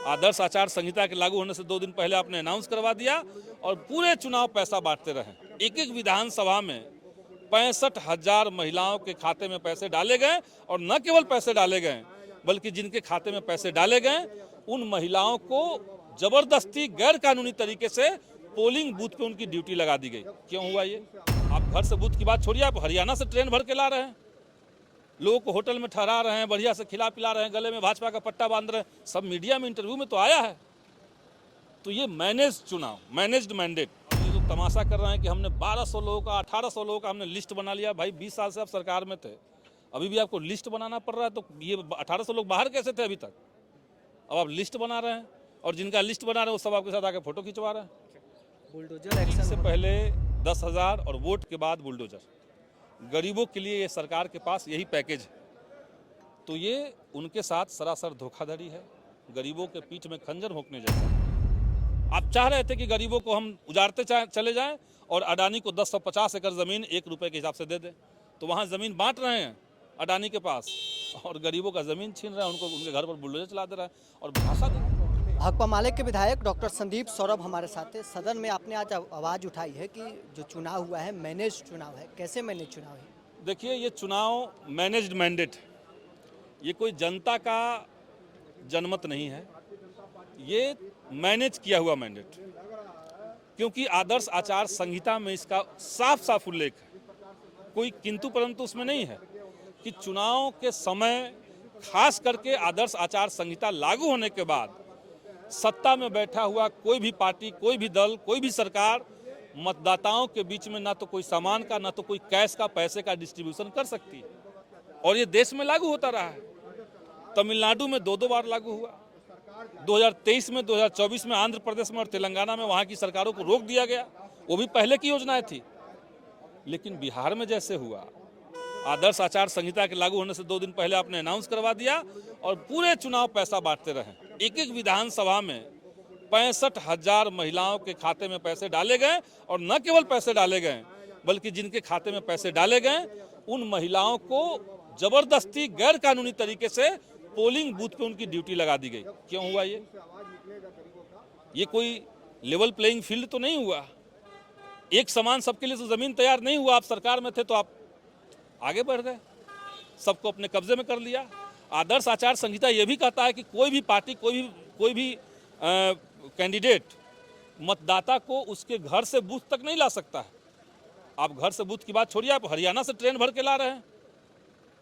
आदर्श आचार संहिता के लागू होने से 2 दिन पहले आपने अनाउंस करवा दिया और पूरे चुनाव पैसा बांटते रहे। एक एक विधानसभा में 65,000 महिलाओं के खाते में पैसे डाले गए और न केवल पैसे डाले गए बल्कि जिनके खाते में पैसे डाले गए उन महिलाओं को जबरदस्ती गैर कानूनी तरीके से पोलिंग बूथ पे उनकी ड्यूटी लगा दी गई। क्यों हुआ ये? आप घर से बूथ की बात छोड़िए, आप हरियाणा से ट्रेन भर के ला रहे हैं, लोगों को होटल में ठहरा रहे हैं, बढ़िया से खिला पिला रहे हैं, गले में भाजपा का पट्टा बांध रहे हैं, सब मीडिया में इंटरव्यू में तो आया है। तो ये मैनेज चुनाव, मैनेज्ड मैंडेट। ये लोग तमाशा कर रहे हैं कि हमने 1200 लोगों का 1800 लोगों का हमने लिस्ट बना लिया। भाई 20 साल से आप सरकार में थे, अभी भी आपको लिस्ट बनाना पड़ रहा है, तो ये 1800 लोग बाहर कैसे थे अभी तक? अब आप लिस्ट बना रहे हैं और जिनका लिस्ट बना रहे हैं वो सब आपके साथ आके फोटो खिंचवा रहे हैं। बुलडोजर एक्शन से पहले 10,000 और वोट के बाद बुलडोजर। गरीबों के लिए ये सरकार के पास यही पैकेज है। तो ये उनके साथ सरासर धोखाधड़ी है, गरीबों के पीठ में खंजर भोंकने जैसा। आप चाह रहे थे कि गरीबों को हम उजाड़ते चले जाएं और अडानी को 1050 एकड़ ज़मीन 1 रुपये के हिसाब से दे दें, तो वहाँ ज़मीन बांट रहे हैं अडानी के पास और गरीबों का ज़मीन छीन रहे हैं, उनको उनके घर पर बुलडोजर चला दे रहा है और भाषा दे रहा है। भाकपा माले के विधायक डॉक्टर संदीप सौरभ हमारे साथ है। सदन में आपने आज आवाज़ उठाई है कि जो चुनाव हुआ है मैनेज चुनाव है, कैसे मैनेज चुनाव है? देखिए, ये चुनाव मैनेज्ड मैंडेट है, ये कोई जनता का जनमत नहीं है, ये मैनेज किया हुआ मैंडेट। क्योंकि आदर्श आचार संहिता में इसका साफ साफ उल्लेख है, कोई किंतु परंतु उसमें नहीं है कि चुनाव के समय खास करके आदर्श आचार संहिता लागू होने के बाद सत्ता में बैठा हुआ कोई भी पार्टी, कोई भी दल, कोई भी सरकार मतदाताओं के बीच में ना तो कोई सामान का ना तो कोई कैश का पैसे का डिस्ट्रीब्यूशन कर सकती है। और ये देश में लागू होता रहा है। तमिलनाडु में 2 बार लागू हुआ, 2023 में, 2024 में आंध्र प्रदेश में और तेलंगाना में वहाँ की सरकारों को रोक दिया गया, वो भी पहले की योजनाएं थी। लेकिन बिहार में जैसे हुआ, आदर्श आचार संहिता के लागू होने से 2 दिन पहले आपने अनाउंस करवा दिया और पूरे चुनाव पैसा बांटते रहे। एक एक विधानसभा में 65,000 महिलाओं के खाते में पैसे डाले गए और न केवल पैसे डाले गए बल्कि जिनके खाते में पैसे डाले गए उन महिलाओं को जबरदस्ती गैर कानूनी तरीके से पोलिंग बूथ पे उनकी ड्यूटी लगा दी गई। क्यों हुआ ये? ये कोई लेवल प्लेइंग फील्ड तो नहीं हुआ, एक समान सबके लिए तो जमीन तैयार नहीं हुआ। आप सरकार में थे तो आप आगे बढ़ गए, सबको अपने कब्जे में कर लिया। आदर्श आचार संहिता ये भी कहता है कि कोई भी पार्टी, कोई भी कैंडिडेट मतदाता को उसके घर से बूथ तक नहीं ला सकता है। आप घर से बूथ की बात छोड़िए, आप हरियाणा से ट्रेन भर के ला रहे हैं,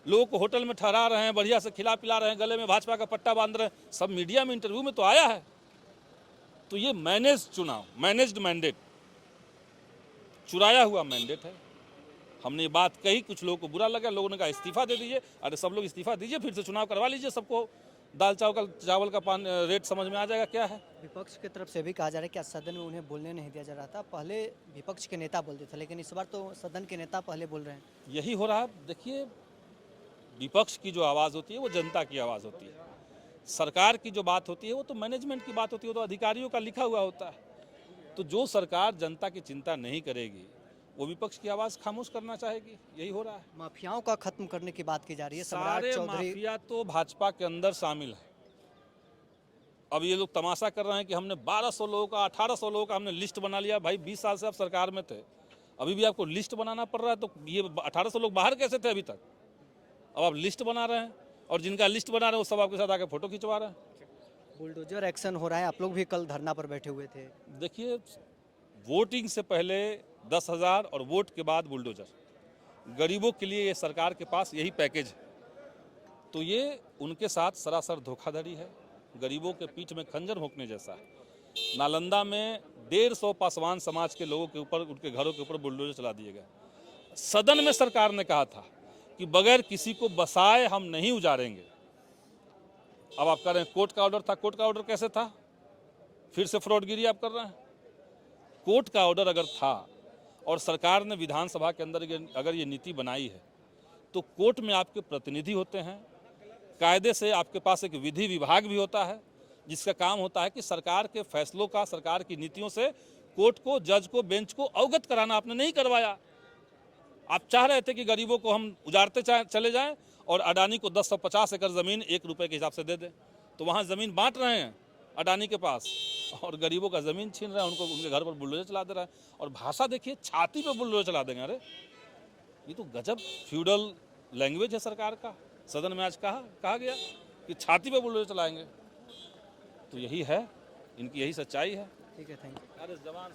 लोगों को होटल में ठहरा रहे हैं, बढ़िया से खिला पिला रहे हैं, गले में भाजपा का पट्टा बांध रहे हैं, सब मीडिया में इंटरव्यू में तो आया है। तो ये मैनेज चुनाव, मैनेज्ड मैंडेट, चुराया हुआ मैंडेट है। हमने ये बात कही, कुछ लोगों को बुरा लगा, लोगों ने कहा इस्तीफा दे दीजिए। अरे सब लोग इस्तीफा दीजिए, फिर से चुनाव करवा लीजिए, सबको दाल चावल का रेट समझ में आ जाएगा क्या है। विपक्ष की तरफ से भी कहा जा रहा है कि सदन में उन्हें बोलने नहीं दिया जा रहा था। पहले विपक्ष के नेता बोलते थे, लेकिन इस बार तो सदन के नेता पहले बोल रहे हैं। यही हो रहा है। देखिए, विपक्ष की जो आवाज़ होती है वो जनता की आवाज़ होती है, सरकार की जो बात होती है वो तो मैनेजमेंट की बात होती है, वो तो अधिकारियों का लिखा हुआ होता है। तो जो सरकार जनता की चिंता नहीं करेगी वो विपक्ष की आवाज़ खामोश करना चाहेगी, यही हो रहा है। माफियाओं का खत्म करने की बात की जा रही है। सारे माफिया तो भाजपा के अंदर शामिल है। अब ये लोग तमाशा कर रहे हैं कि हमने 1200 लोगों का 1800 लोगों का हमने लिस्ट बना लिया। भाई 20 साल से आप सरकार में थे, अभी भी आपको लिस्ट बनाना पड़ रहा है, तो ये 1800 लोग बाहर कैसे थे अभी तक? अब आप लिस्ट बना रहे हैं और जिनका लिस्ट बना रहे हैं वो सब आपके साथ आके फोटो खिंचवा रहे हैं। बुलडोजर एक्शन हो रहा है, आप लोग भी कल धरना पर बैठे हुए थे। देखिए, वोटिंग से पहले 10,000 और वोट के बाद बुलडोजर। गरीबों के लिए ये सरकार के पास यही पैकेज है। तो ये उनके साथ सरासर धोखाधड़ी है, गरीबों के पीठ में खंजर भोंकने जैसा है। नालंदा में 150 पासवान समाज के लोगों के ऊपर, उनके घरों के ऊपर बुलडोजर चला दिए गए। सदन में सरकार ने कहा था कि बगैर किसी को बसाए हम नहीं उजाड़ेंगे। अब आप कह रहे हैं कोर्ट का ऑर्डर था। कोर्ट का ऑर्डर कैसे था? फिर से फ्रॉडगिरी आप कर रहे हैं। कोर्ट का ऑर्डर अगर था और सरकार ने विधानसभा के अंदर अगर ये नीति बनाई है तो कोर्ट में आपके प्रतिनिधि होते हैं, कायदे से आपके पास एक विधि विभाग भी होता है जिसका काम होता है कि सरकार के फैसलों का, सरकार की नीतियों से कोर्ट को, जज को, बेंच को अवगत कराना। आपने नहीं करवाया। आप चाह रहे थे कि गरीबों को हम उजाड़ते चले जाएं और अडानी को 1050 एकड़ ज़मीन 1 रुपये के हिसाब से दे दें, तो वहाँ ज़मीन बांट रहे हैं अडानी के पास, और गरीबों का ज़मीन छीन रहा है, उनको उनके घर पर बुलडोजर चला दे रहा है। और भाषा देखिए, छाती पे बुलडोजर चला देंगे। अरे ये तो गजब फ्यूडल लैंग्वेज है सरकार का। सदन में आज कहा गया कि छाती पे बुलडोजर चलाएंगे। तो यही है, इनकी यही सच्चाई है। ठीक है, थैंक यू। अरे जवान